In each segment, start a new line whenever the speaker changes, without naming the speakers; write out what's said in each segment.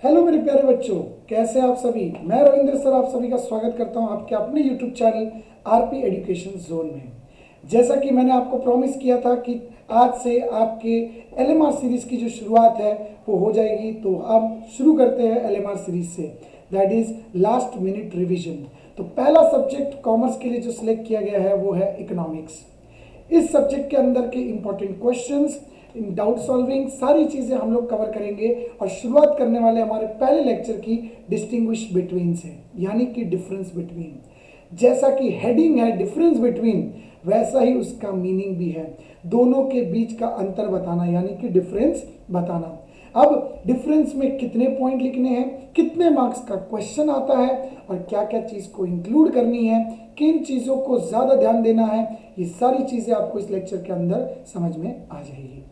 Hello मेरे प्यारे बच्चों, कैसे आप सभी। मैं रविंद्र सर आप सभी का स्वागत करता हूं आपके अपने YouTube channel RP education zone में। जैसा कि मैंने आपको प्रॉमिस किया था कि आज से आपके एलएमआर सीरीज की जो शुरुआत है वो हो जाएगी, तो अब शुरू करते हैं एलएमआर सीरीज से, that is last minute revision. तो पहला सब्जेक्ट कॉमर्स के लिए जो सिलेक्ट किया गया है वो है इकोनॉमिक्स। इस सब्जेक्ट के अंदर के इंपॉर्टेंट क्वेश्चंस, डाउट सॉल्विंग, सारी चीज़ें हम लोग कवर करेंगे और शुरुआत करने वाले हमारे पहले लेक्चर की डिस्टिंग्विश बिटवीन से, यानी कि डिफरेंस बिटवीन। जैसा कि हेडिंग है डिफरेंस बिटवीन, वैसा ही उसका मीनिंग भी है, दोनों के बीच का अंतर बताना, यानी कि डिफरेंस बताना। अब डिफरेंस में कितने पॉइंट लिखने हैं, कितने मार्क्स का क्वेश्चन आता है और क्या क्या चीज़ को इंक्लूड करनी है, किन चीज़ों को ज़्यादा ध्यान देना है, ये सारी चीज़ें आपको इस लेक्चर के अंदर समझ में आ जाएगी।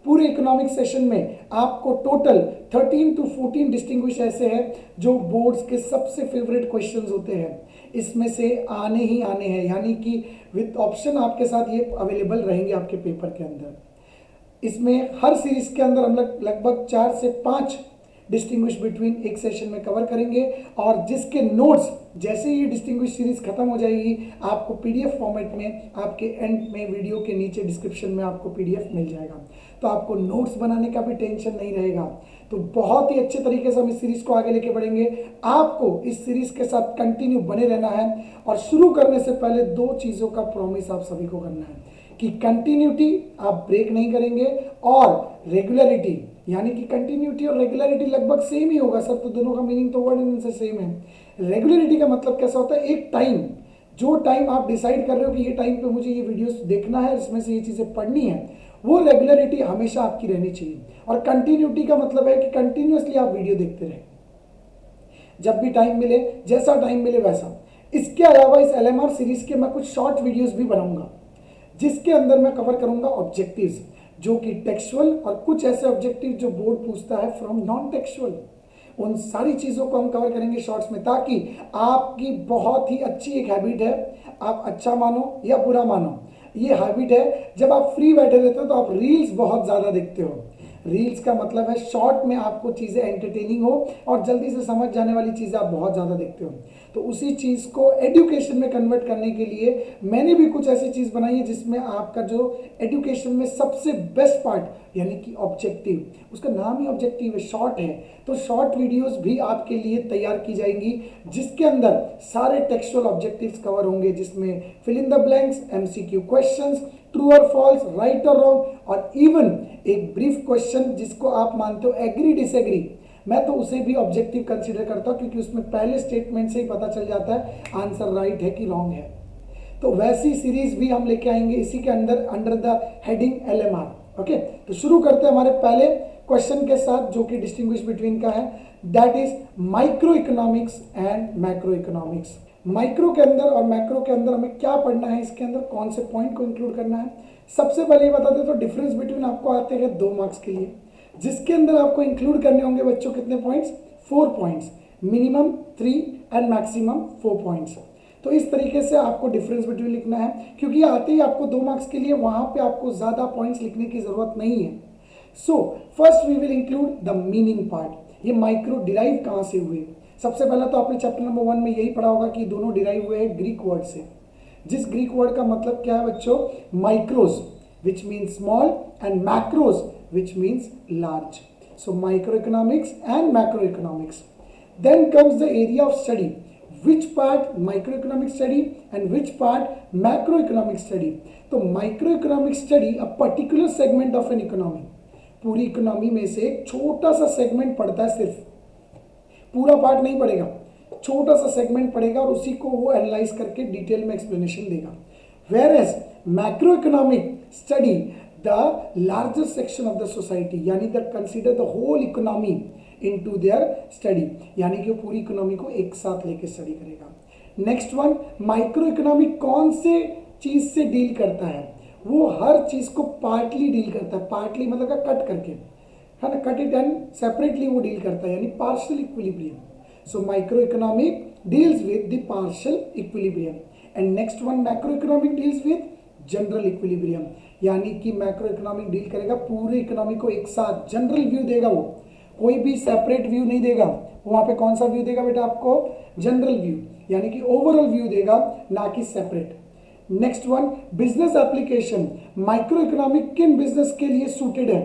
पूरे इकोनॉमिक सेशन में आपको टोटल 13 to 14 डिस्टिंग्विश ऐसे हैं जो बोर्ड्स के सबसे फेवरेट क्वेश्चंस होते हैं, इसमें से आने ही आने हैं, यानी कि विद ऑप्शन आपके साथ ये अवेलेबल रहेंगे आपके पेपर के अंदर। इसमें हर सीरीज के अंदर हम लगभग 4 से 5 डिस्टिंग्विश बिटवीन एक सेशन में कवर करेंगे, और जिसके नोट्स जैसे ही डिस्टिंग्विश सीरीज खत्म हो जाएगी आपको पीडीएफ फॉर्मेट में आपके एंड में वीडियो के नीचे डिस्क्रिप्शन में आपको पीडीएफ मिल जाएगा, तो आपको नोट्स बनाने का भी टेंशन नहीं रहेगा। तो बहुत ही अच्छे तरीके से हम इस सीरीज को आगे लेके बढ़ेंगे। आपको इस सीरीज के साथ कंटिन्यू बने रहना है, और शुरू करने से पहले 2 चीज़ों का प्रॉमिस आप सभी को करना है कि कंटिन्यूटी आप ब्रेक नहीं करेंगे, और रेगुलरिटी, यानी कि कंटिन्यूटी और रेगुलरिटी लगभग सेम ही होगा सर, तो दोनों का मीनिंग तो वर्ड इनसे सेम है। रेगुलरिटी का मतलब कैसा होता है, एक टाइम, जो टाइम आप डिसाइड कर रहे हो कि ये टाइम पे मुझे ये वीडियोस देखना है, इसमें से ये चीज़ें पढ़नी है, वो रेगुलरिटी हमेशा आपकी रहनी चाहिए। और कंटिन्यूटी का मतलब है कि कंटिन्यूसली आप वीडियो देखते रहें, जब भी टाइम मिले, जैसा टाइम मिले वैसा। इसके अलावा इस एलएमआर सीरीज के मैं कुछ शॉर्ट वीडियोस भी बनाऊंगा, जिसके अंदर मैं कवर करूंगा ऑब्जेक्टिव्स, जो कि टेक्सुअल, और कुछ ऐसे ऑब्जेक्टिव जो बोर्ड पूछता है फ्रॉम नॉन टेक्सुअल। उन सारी चीज़ों को हम कवर करेंगे शॉर्ट्स में, ताकि आपकी बहुत ही अच्छी एक हैबिट है, आप अच्छा मानो या बुरा मानो, ये हैबिट है, जब आप फ्री बैठे रहते हो तो आप रील्स बहुत ज़्यादा देखते हो। रील्स का मतलब है शॉर्ट में आपको चीज़ें एंटरटेनिंग हो और जल्दी से समझ जाने वाली चीज़ें आप बहुत ज़्यादा देखते हो। तो उसी चीज़ को एजुकेशन में कन्वर्ट करने के लिए मैंने भी कुछ ऐसी चीज़ बनाई है जिसमें आपका जो एजुकेशन में सबसे बेस्ट पार्ट, यानी कि ऑब्जेक्टिव, उसका नाम ही ऑब्जेक्टिव है, शॉर्ट है, तो शॉर्ट वीडियोस भी आपके लिए तैयार की जाएंगी, जिसके अंदर सारे टेक्सचुअल ऑब्जेक्टिव्स कवर होंगे, जिसमें fill in the blanks, MCQ questions, true और फॉल्स, राइट और रॉन्ग, और इवन एक ब्रीफ क्वेश्चन जिसको आप मानते हो एग्री डिसएग्री, मैं तो उसे भी ऑब्जेक्टिव कंसीडर करता हूं, क्योंकि उसमें पहले स्टेटमेंट से ही पता चल जाता है आंसर राइट है कि रॉन्ग है। तो वैसी सीरीज भी हम लेके आएंगे इसी के अंदर, under the heading LMR. Okay, तो शुरू करते हैं हमारे पहले क्वेश्चन के साथ, जो कि डिस्टिंग्विश बिटवीन का है, that is micro economics and macro economics. Micro के अंदर और मैक्रो के अंदर हमें क्या पढ़ना है, इसके अंदर कौन से पॉइंट को इंक्लूड करना है। सबसे पहले ये बता दें तो डिफरेंस बिटवीन आपको आते हैं 2 मार्क्स के लिए, जिसके अंदर आपको इंक्लूड करने होंगे बच्चों कितने points, 4 points, minimum 3 and maximum 4 points. तो इस तरीके से आपको डिफरेंस बिटवीन लिखना है, क्योंकि आते ही आपको 2 मार्क्स के लिए, वहां पे आपको ज़्यादा पॉइंट्स लिखने की ज़रूरत नहीं है। So first we will include the meaning part, ये माइक्रो डिराइव कहाँ से हुए। सबसे पहला तो आपने चैप्टर नंबर 1 में यही पढ़ा होगा कि दोनों डिराइव हुए हैं ग्रीक वर्ड से, जिस ग्रीक वर्ड का मतलब क्या है बच्चों, micros which means small and macros which means large. So microeconomics and macroeconomics. Then comes the area of study, which part microeconomic study and which part macroeconomic study। तो microeconomic study a particular segment of an economy, पूरी economy में से एक छोटा सा segment पढ़ता है, सिर्फ पूरा पार्ट नहीं पढ़ेगा, छोटा सा सेगमेंट पढ़ेगा और उसी को वो एनालाइज करके डिटेल में एक्सप्लेनेशन देगा। Whereas macroeconomic study the larger section of the society, यानी that consider the whole economy into their study, यानी कि वो पूरी इकोनॉमी को एक साथ लेके स्टडी करेगा। नेक्स्ट वन, माइक्रो इकोनॉमिक कौन से चीज से डील करता है, वो हर चीज को पार्टली डील करता है, पार्टली मतलब का कट करके, है ना, कट इट एंड सेपरेटली वो डील करता है, यानी partial equilibrium. So micro economic deals with the partial equilibrium, and next one macro economic deals with general equilibrium, यानी कि मैक्रो इकोनॉमिक डील करेगा पूरे इकोनॉमी को एक साथ, जनरल व्यू देगा वो, कोई भी सेपरेट व्यू नहीं देगा, वहां पे कौन सा व्यू देगा बेटा आपको, जनरल व्यू, यानी कि ओवरऑल व्यू देगा, ना कि separate. Next one, business application, micro economic किन बिजनेस के लिए सूटेड है,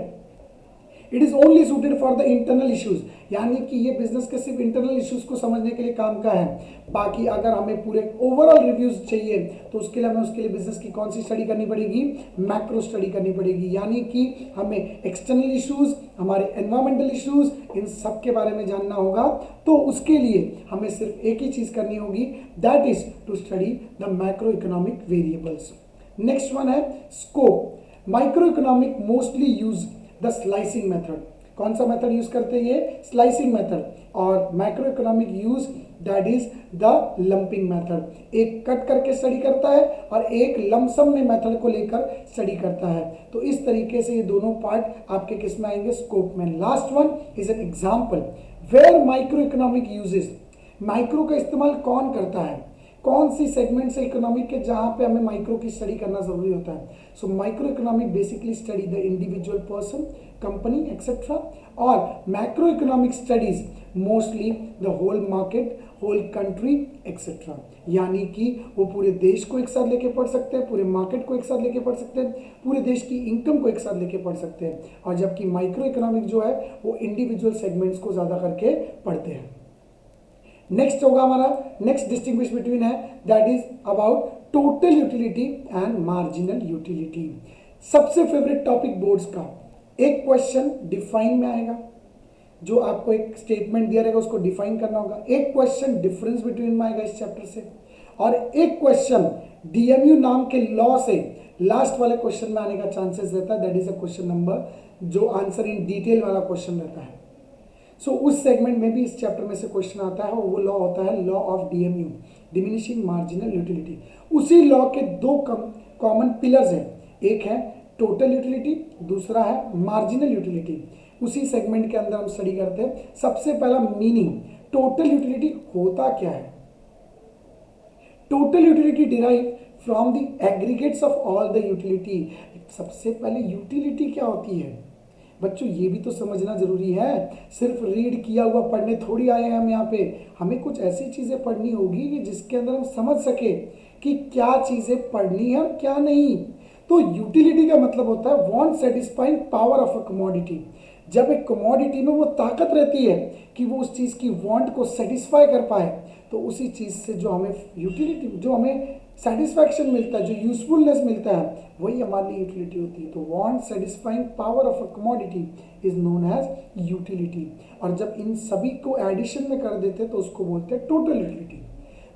it is only suited for the internal issues, यानी कि ये बिजनेस के सिर्फ इंटरनल इश्यूज को समझने के लिए काम का है। बाकी अगर हमें पूरे ओवरऑल रिव्यूज चाहिए तो उसके लिए हमें उसके लिए बिजनेस की कौन सी स्टडी करनी पड़ेगी, मैक्रो स्टडी करनी पड़ेगी, यानी कि हमें एक्सटर्नल इश्यूज, हमारे एनवायरमेंटल इश्यूज, इन सब के बारे में जानना होगा। तो उसके लिए हमें सिर्फ एक ही चीज करनी होगी, that is to study the macro economic variables. Next one है scope, micro economic mostly use the slicing method, कौन सा मेथड यूज करते हैं ये, स्लाइसिंग मेथड, और macro economic use that is the lumping method, एक कट करके study करता है और एक लमसम में मेथड को लेकर स्टडी करता है। तो इस तरीके से ये दोनों पार्ट आपके किस में आएंगे, स्कोप में। Last one is an example where microeconomic uses, micro का इस्तेमाल कौन करता है, कौन सी सेगमेंट से इकोनॉमिक के जहां पे हमें माइक्रो की स्टडी करना जरूरी होता है। So micro economic basically study the individual person, company etcetera, और macro economic studies mostly the whole market, whole country etcetera, यानी कि वो पूरे देश को एक साथ लेके पढ़ सकते हैं, पूरे मार्केट को एक साथ लेके पढ़ सकते हैं, पूरे देश की इनकम को एक साथ लेके पढ़ सकते हैं, और जबकि माइक्रो इकोनॉमिक जो है वो इंडिविजुअल सेगमेंट्स को ज्यादा करके पढ़ते हैं। नेक्स्ट होगा हमारा, नेक्स्ट डिस्टिंग्विश बिटवीन है that is about total utility and marginal utility. सबसे फेवरेट टॉपिक बोर्ड्स का, एक क्वेश्चन डिफाइन में आएगा, जो आपको एक स्टेटमेंट दिया रहेगा उसको डिफाइन करना होगा, एक क्वेश्चन डिफरेंस बिटवीन में आएगा इस चैप्टर से, और एक क्वेश्चन डीएमयू नाम के लॉ से लास्ट वाले क्वेश्चन में आने का चांसेस रहता है, that is a question number, जो आंसर इन डिटेल वाला क्वेश्चन रहता है। सो उस सेगमेंट में भी इस चैप्टर में से क्वेश्चन आता है, और वो लॉ होता है law of DMU, diminishing marginal utility. उसी लॉ के दो कॉमन पिलर्स हैं, एक है टोटल यूटिलिटी, दूसरा है मार्जिनल यूटिलिटी। उसी सेगमेंट के अंदर हम स्टडी करते हैं। सबसे पहला मीनिंग, टोटल यूटिलिटी होता क्या है, total utility derive from the aggregates of all the utility. सबसे पहले यूटिलिटी क्या होती है बच्चों, ये भी तो समझना जरूरी है, सिर्फ रीड किया हुआ पढ़ने थोड़ी आए हैं हम यहाँ पे। हमें कुछ ऐसी चीजें पढ़नी होगी कि जिसके अंदर हम समझ सके कि क्या चीजें पढ़नी है और क्या नहीं। तो यूटिलिटी का मतलब होता है want satisfying power of a commodity. जब एक कमोडिटी में वो ताकत रहती है कि वो उस चीज की वांट को सेटिस्फाई कर पाए, तो उसी चीज से जो हमें यूटिलिटी, जो हमें सेटिस्फैक्शन मिलता है, जो यूजफुलनेस मिलता है, वही हमारे लिए यूटिलिटी होती है। तो want satisfying power of a commodity is known as utility. और जब इन सभी को एडिशन में कर देते तो उसको बोलते हैं total utility.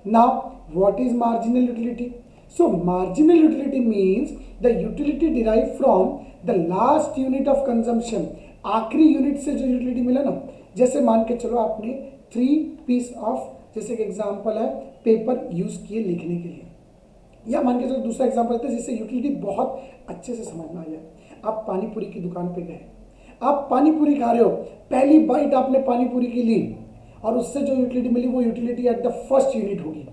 Now what is marginal utility? So marginal utility means the utility derive from the last unit of consumption. आखिरी यूनिट से जो यूटिलिटी मिला ना, जैसे मान के चलो आपने 3 पीस ऑफ, जैसे कि एग्जांपल है पेपर यूज किए लिखने के लिए, या मान के चलो दूसरा एग्जांपल लेते हैं जिससे यूटिलिटी बहुत अच्छे से समझ में आ जाए। आप पानी पूरी की दुकान पे गए, आप पानी पूरी खा रहे हो, पहली बाइट आपने पानी पूरी की ली और उससे जो यूटिलिटी मिली वो utility at the first unit होगी।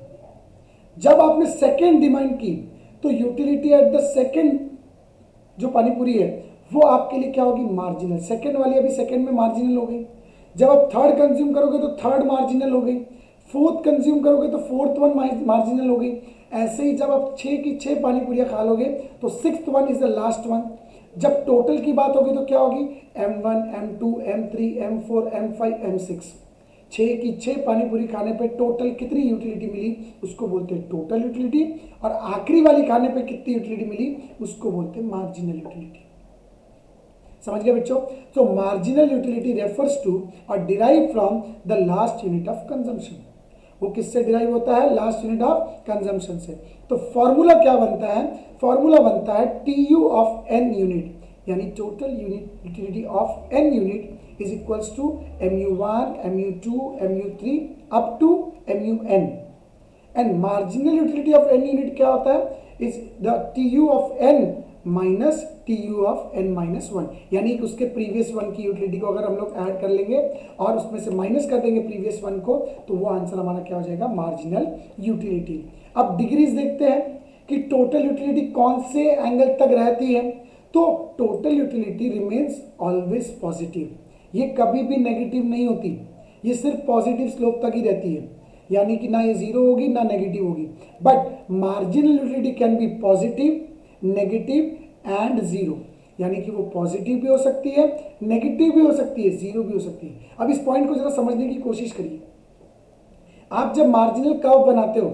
जब आपने सेकेंड डिमांड की तो यूटिलिटी एट द सेकेंड जो पानी पूरी है वो आपके लिए क्या होगी, मार्जिनल। सेकेंड वाली अभी सेकेंड में मार्जिनल हो गई। जब आप थर्ड कंज्यूम करोगे तो थर्ड मार्जिनल हो गई, फोर्थ कंज्यूम करोगे तो फोर्थ वन मार्जिनल हो गई। ऐसे ही जब आप 6 की 6 पानी पूरियाँ खा लोगे तो 6th one is the last one. जब टोटल की बात होगी तो क्या होगी, M1, M2, M3, M4, M5, M6। 6 की 6 पानी पूरी खाने पे टोटल कितनी यूटिलिटी मिली उसको बोलते हैं टोटल यूटिलिटी, और आखिरी वाली खाने पे कितनी यूटिलिटी मिली उसको बोलते हैं मार्जिनल यूटिलिटी। समझ गए बच्चों? तो मार्जिनल यूटिलिटी रेफर्स टू और derive from the last unit of consumption. वो किससे डिराइव होता है, लास्ट यूनिट ऑफ कंजम्पशन से। तो फॉर्मूला क्या बनता है, फॉर्मूला बनता है TU ऑफ n यूनिट, यानी total unit utility of n unit is equals to MU1, MU2, MU3 up to MUn। And marginal utility of n unit क्या होता है, is the TU of n minus TU of n minus 1, यानी कि उसके previous one की utility को अगर हम लोग ऐड कर लेंगे और उसमें से माइनस कर देंगे प्रीवियस वन को, तो वो आंसर हमारा क्या हो जाएगा, मार्जिनल यूटिलिटी। अब डिग्रीज देखते हैं कि टोटल यूटिलिटी कौन से एंगल तक रहती है। तो total utility remains always positive, ये कभी भी नेगेटिव नहीं होती, ये सिर्फ पॉजिटिव स्लोप तक ही रहती है, यानी कि ना ये जीरो होगी ना नेगेटिव होगी। But marginal utility can be positive, negative and zero, यानी कि वो पॉजिटिव भी हो सकती है, नेगेटिव भी हो सकती है, जीरो भी हो सकती है। अब इस पॉइंट को जरा समझने की कोशिश करिए। आप जब मार्जिनल कर्व बनाते हो,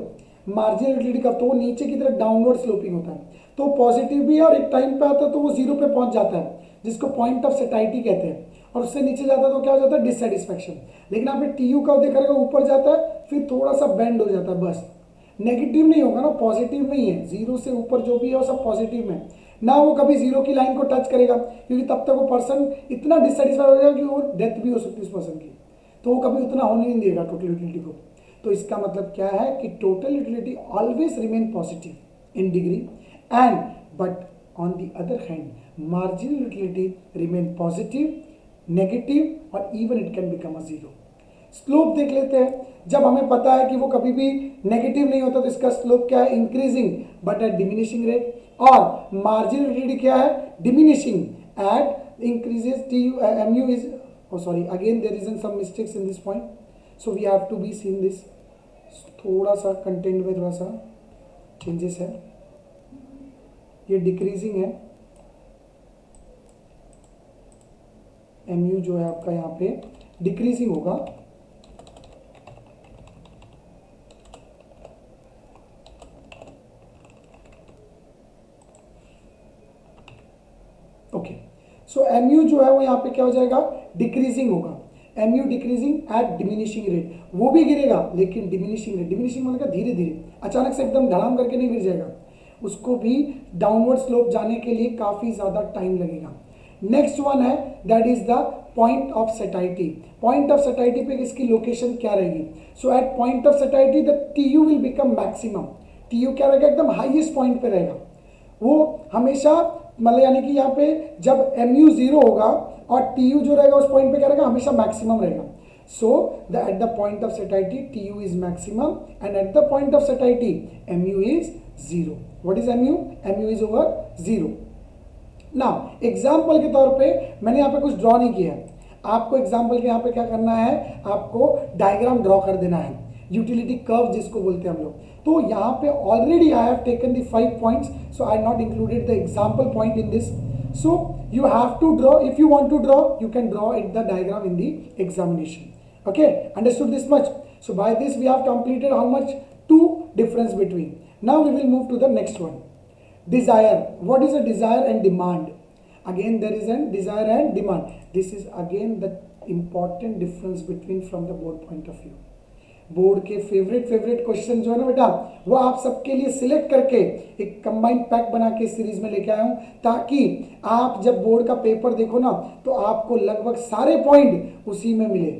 मार्जिनल यूटिलिटी कर्व, तो वो नीचे की तरफ डाउनवर्ड स्लोपिंग होता है, तो पॉजिटिव भी है और एक टाइम पे आता है तो वो जीरो पे पहुंच जाता है, जिसको पॉइंट ऑफ सेटाइटी कहते हैं, और उससे नीचे जाता है तो क्या हो जाता है, डिससेटिस्फैक्शन। लेकिन आपने टीयू कर्व देखा रहेगा, ऊपर जाता है फिर थोड़ा सा बेंड हो जाता है, बस नेगेटिव नहीं होगा ना, पॉजिटिव में ही है, जीरो से ऊपर जो भी है वो सब पॉजिटिव में ना, वो कभी जीरो की लाइन को टच करेगा, क्योंकि तब तक वो पर्सन इतना डिससेटिस्फाइड हो जाएगा कि वो डेथ भी हो सकती है उस पर्सन की, तो वो कभी उतना होने नहीं देगा टोटल यूटिलिटी को। तो इसका मतलब क्या है कि total utility always remain positive in degree and but on the other hand marginal utility remain positive, negative और even it can become a zero. Slope देख लेते हैं। जब हमें पता है कि वो कभी भी नेगेटिव नहीं होता तो इसका स्लोप क्या है, increasing but at diminishing rate, और मार्जिनल यूटिलिटी क्या है, diminishing at increases T mu is, oh sorry, again there is some mistakes in this point, so we have to be seen this, थोड़ा सा content में थोड़ा सा changes है, ये डिक्रीजिंग है, mu जो है आपका यहाँ पे डिक्रीजिंग होगा, ओके। सो mu जो है वो यहाँ पे क्या हो जाएगा, डिक्रीजिंग होगा, mu decreasing eight diminishing rate, वो भी गिरेगा लेकिन डिमिनिशिंग रेट, डिमिनिशिंग मतलब धीरे धीरे, अचानक से एकदम धड़ाम करके नहीं गिर जाएगा, उसको भी डाउनवर्ड स्लोप जाने के लिए काफ़ी ज़्यादा टाइम लगेगा। नेक्स्ट वन है that is the point of satiety. Point of satiety पे इसकी लोकेशन क्या रहेगी, so at point of satiety the TU will become maximum, TU क्या रहेगा, एकदम हाईएस्ट पॉइंट पे रहेगा, वो हमेशा मतलब यानी कि यहाँ पे जब mu जीरो होगा और tu जो रहेगा उस पॉइंट पे क्या रहेगा, हमेशा मैक्सिमम रहेगा। So the at the point of सेटाइटी tu is maximum and at the point of सेटाइटी mu is zero. What is mu? mu is over zero. Now example के तौर पे मैंने यहाँ पे कुछ ड्रॉ नहीं किया है, आपको एग्जाम्पल के यहाँ पे क्या करना है, आपको डायग्राम ड्रॉ कर देना है, यूटिलिटी कर्व जिसको बोलते हैं हम लोग। तो यहाँ पे already I have taken the 5 points, so I not included the example point in this, so you have to draw, if you want to draw you can draw it the diagram in the examination, okay, understood this much? So by this we have completed how much, 2 difference between. Now we will move to the next one, desire. What is a desire and demand? Again there is a desire and demand, this is again the important difference between from the board point of view. Board के favourite question जो है ना बेटा, वो आप सबके लिए select करके एक कंबाइंड पैक बना के सीरीज में लेके आया हूं, ताकि आप जब बोर्ड का पेपर देखो ना तो आपको लगभग सारे पॉइंट उसी में मिले।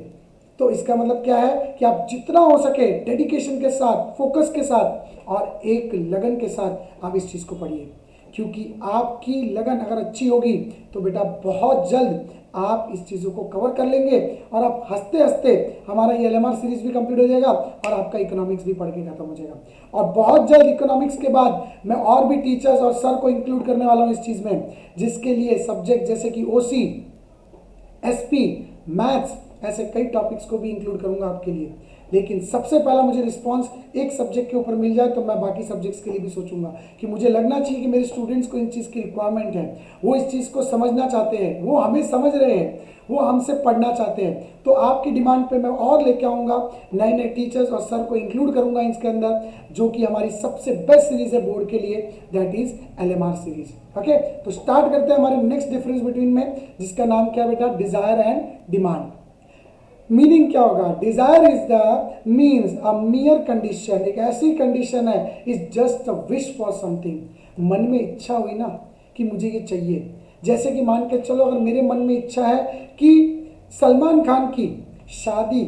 तो इसका मतलब क्या है कि आप जितना हो सके डेडिकेशन के साथ, फोकस के साथ और एक लगन के साथ आप इस चीज़ को पढ़िए, क्योंकि आपकी लगन अगर अच्छी होगी तो बेटा बहुत जल्द आप इस चीज़ों को कवर कर लेंगे और आप हंसते हंसते, हमारा ये LMR सीरीज भी कंप्लीट हो जाएगा और आपका इकोनॉमिक्स भी पढ़ के खत्म हो जाएगा। और बहुत जल्द इकोनॉमिक्स के बाद मैं और भी टीचर्स और सर को इंक्लूड करने वाला हूँ इस चीज़ में, जिसके लिए सब्जेक्ट जैसे कि OC, SP, मैथ्स, ऐसे कई टॉपिक्स को भी इंक्लूड करूंगा आपके लिए। लेकिन सबसे पहला मुझे रिस्पांस एक सब्जेक्ट के ऊपर मिल जाए तो मैं बाकी सब्जेक्ट्स के लिए भी सोचूंगा कि मुझे लगना चाहिए कि मेरे स्टूडेंट्स को इन चीज़ की रिक्वायरमेंट है, वो इस चीज़ को समझना चाहते हैं, वो हमें समझ रहे हैं, वो हमसे पढ़ना चाहते हैं। तो आपकी डिमांड पे मैं और लेके आऊँगा, नए नए टीचर्स और सर को इंक्लूड करूँगा इसके अंदर, जो कि हमारी सबसे बेस्ट सीरीज है बोर्ड के लिए, that is LMR series. Okay, तो स्टार्ट करते हैं हमारे नेक्स्ट डिफरेंस बिटवीन में, जिसका नाम क्या बेटा, डिजायर एंड डिमांड। मीनिंग क्या होगा, desire is the means a मियर condition, एक ऐसी कंडीशन है, is just a wish for something, मन में इच्छा हुई ना कि मुझे ये चाहिए। जैसे कि मान के चलो अगर मेरे मन में इच्छा है कि सलमान खान की शादी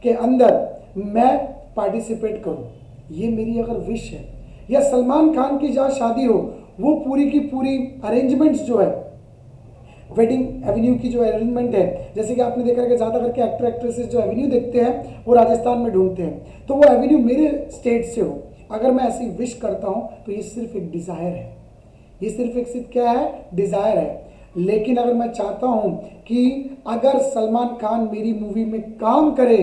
के अंदर मैं पार्टिसिपेट करूं, ये मेरी अगर विश है, या सलमान खान की जहाँ शादी हो वो पूरी की पूरी अरेंजमेंट्स जो है, वेडिंग एवेन्यू की जो अरेंजमेंट है, जैसे कि आपने देखा कि ज़्यादा करके एक्टर एक्ट्रेसेस जो एवेन्यू देखते हैं वो राजस्थान में ढूंढते हैं, तो वो एवेन्यू मेरे स्टेट से हो, अगर मैं ऐसी विश करता हूँ तो ये सिर्फ एक डिज़ायर है, ये सिर्फ एक सिर्फ क्या है, डिज़ायर है। लेकिन अगर मैं चाहता हूं कि अगर सलमान खान मेरी मूवी में काम करे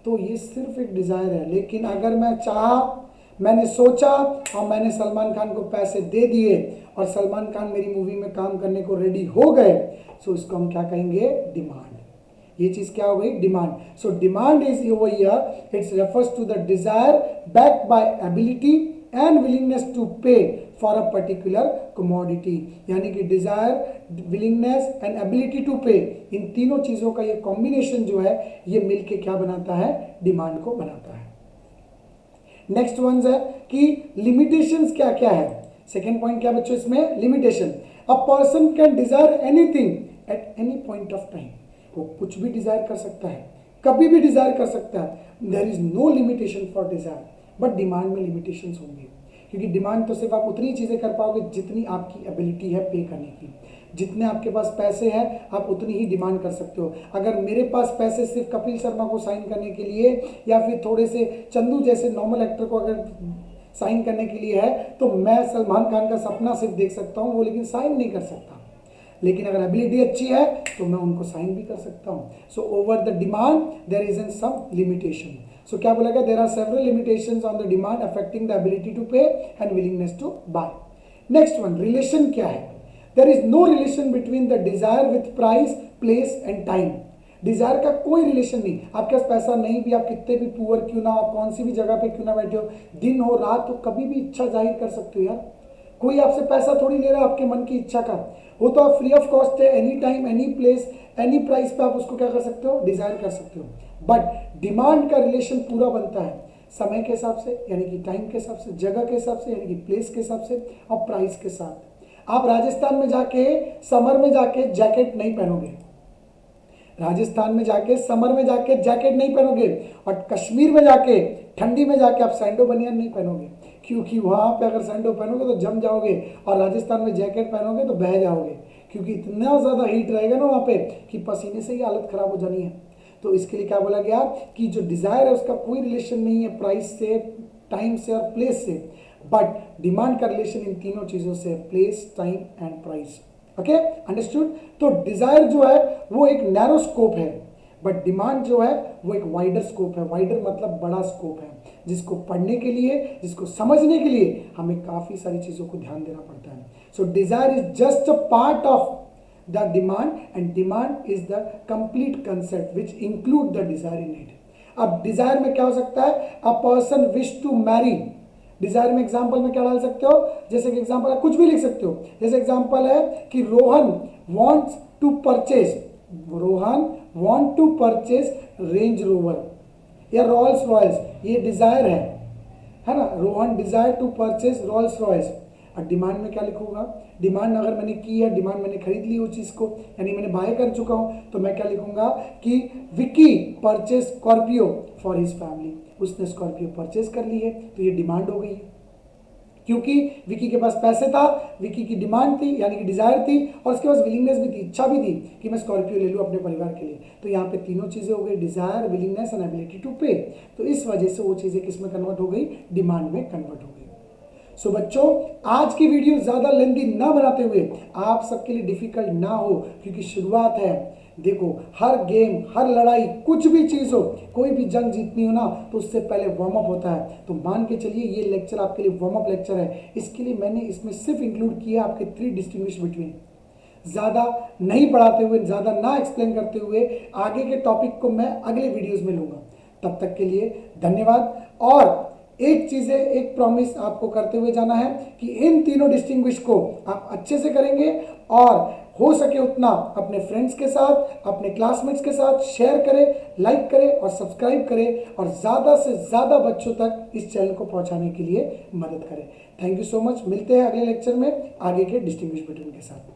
तो ये सिर्फ एक डिज़ायर है। लेकिन अगर मैं चाहा, मैंने सोचा और मैंने सलमान खान को पैसे दे दिए और सलमान खान मेरी मूवी में काम करने को रेडी हो गए, सो इसको हम क्या कहेंगे? डिमांड। ये चीज क्या हो गई? Demand. So demand is over here, it's refers to the desire backed by ability and willingness to pay for a particular commodity. यानी कि desire, willingness and ability to pay, इन तीनों चीजों का ये कॉम्बिनेशन जो है ये मिलके क्या बनाता है? डिमांड को बनाता है। नेक्स्ट वन है कि लिमिटेशंस क्या क्या है। सेकेंड पॉइंट क्या बच्चों इसमें? Limitation. A person can desire anything at any point of time. वो कुछ भी डिजायर कर सकता है, कभी भी डिजायर कर सकता है। There is no limitation for desire, but demand में लिमिटेशंस होंगे, क्योंकि डिमांड तो सिर्फ आप उतनी चीजें कर पाओगे जितनी आपकी एबिलिटी है पे करने की। जितने आपके पास पैसे हैं आप उतनी ही डिमांड कर सकते हो। अगर मेरे पास पैसे सिर्फ कपिल शर्मा को साइन करने के लिए या फिर थोड़े से चंदू जैसे नॉर्मल एक्टर को अगर साइन करने के लिए है, तो मैं सलमान खान का सपना सिर्फ देख सकता हूँ, वो लेकिन साइन नहीं कर सकता। लेकिन अगर एबिलिटी अच्छी है तो मैं उनको साइन भी कर सकता हूँ। So over the demand there is an some limitation. So क्या बोला गया? There are several limitations on the demand affecting the ability to pay and willingness to buy. Next one, relation क्या है? There is no relation between the desire with price, place and time. Desire का कोई relation नहीं। आपके पास पैसा नहीं भी, आप कितने भी पुअर क्यों ना, आप कौन सी भी जगह पे क्यों ना बैठे हो, दिन हो रात हो, कभी भी इच्छा जाहिर कर सकते हो यार। कोई आपसे पैसा थोड़ी ले रहा है आपके मन की इच्छा का। वो तो आप फ्री ऑफ कॉस्ट है, any time, any place, any price पे आप उसको क्या कर सकते हो? डिजायर कर सकते हो। बट डिमांड का रिलेशन पूरा बनता है समय के हिसाब से, यानी कि टाइम के हिसाब से, जगह के हिसाब से, यानी कि प्लेस के हिसाब से, और प्राइस के साथ। आप राजस्थान में जाके समर में जाके जैकेट नहीं पहनोगे, राजस्थान में जाके समर में जाके जैकेट नहीं पहनोगे, और कश्मीर में जाके ठंडी में जाके आप सैंडो बनियान नहीं पहनोगे, क्योंकि वहां पे अगर सैंडो पहनोगे तो जम जाओगे, और राजस्थान में जैकेट पहनोगे तो बह जाओगे, क्योंकि इतना ज़्यादा हीट रहेगा ना वहाँ पे कि पसीने से ही हालत खराब हो जानी है। तो इसके लिए क्या बोला गया कि जो डिज़ायर है उसका कोई रिलेशन नहीं है प्राइस से, टाइम से और प्लेस से, बट डिमांड का रिलेशन इन तीनों चीज़ों से, place, time and price. Okay, understood? तो डिजायर जो है वो एक नैरो स्कोप है, बट डिमांड जो है वो एक वाइडर स्कोप है। वाइडर मतलब बड़ा स्कोप है, जिसको पढ़ने के लिए, जिसको समझने के लिए हमें काफी सारी चीजों को ध्यान देना पड़ता है। So desire is just a part of the demand and demand is the complete concept which include the desire in it. अब डिजायर में क्या हो सकता है? A person wish to marry. Desire में एग्जाम्पल में क्या डाल सकते हो? जैसे कि एग्जाम्पल कुछ भी लिख सकते हो। जैसे एग्जाम्पल है कि Rohan wants to purchase, Rohan want to purchase Range Rover या रॉल्स रॉयस, ये डिजायर है ना? Rohan desire to purchase Rolls Royce. और डिमांड में क्या लिखूंगा? डिमांड अगर मैंने की है, डिमांड मैंने खरीद ली उस चीज को, यानी मैंने बाय कर चुका हूं, तो मैं क्या लिखूंगा कि Vicky purchase Scorpio for his family. उसने स्कॉर्पियो परचेज कर ली है, तो ये डिमांड हो गई है, क्योंकि विकी के पास पैसे था, विकी की डिमांड थी यानी कि डिजायर थी, और उसके पास विलिंगनेस भी थी, इच्छा भी थी कि मैं स्कॉर्पियो ले लूँ अपने परिवार के लिए। तो यहाँ पे तीनों चीजें हो गई, desire, willingness and ability to pay. तो इस वजह से वो चीजें किस में कन्वर्ट हो गई? डिमांड में कन्वर्ट हो गई। सो बच्चों, आज की वीडियो ज्यादा लेंथी ना बनाते हुए, आप सबके लिए डिफिकल्ट ना हो, क्योंकि शुरुआत है। देखो, हर गेम, हर लड़ाई, कुछ भी चीज हो, कोई भी जंग जीतनी हो ना, तो उससे पहले वार्म अप होता है। तो मान के चलिए ये लेक्चर आपके लिए वार्म अप लेक्चर है। इसके लिए मैंने इसमें सिर्फ इंक्लूड किया आपके 3 डिस्टिंग्विश बिटवीन। ज्यादा नहीं पढ़ाते हुए, ज्यादा ना एक्सप्लेन करते हुए, आगे के टॉपिक को मैं अगले वीडियोज में लूंगा। तब तक के लिए धन्यवाद। और एक चीज है, एक प्रॉमिस आपको करते हुए जाना है कि इन तीनों डिस्टिंग्विश को आप अच्छे से करेंगे, और हो सके उतना अपने फ्रेंड्स के साथ, अपने क्लासमेट्स के साथ शेयर करें, लाइक करें और सब्सक्राइब करें, और ज़्यादा से ज़्यादा बच्चों तक इस चैनल को पहुंचाने के लिए मदद करें। Thank you so much. मिलते हैं अगले लेक्चर में आगे के डिस्टिंग्विश बिटवीन के साथ।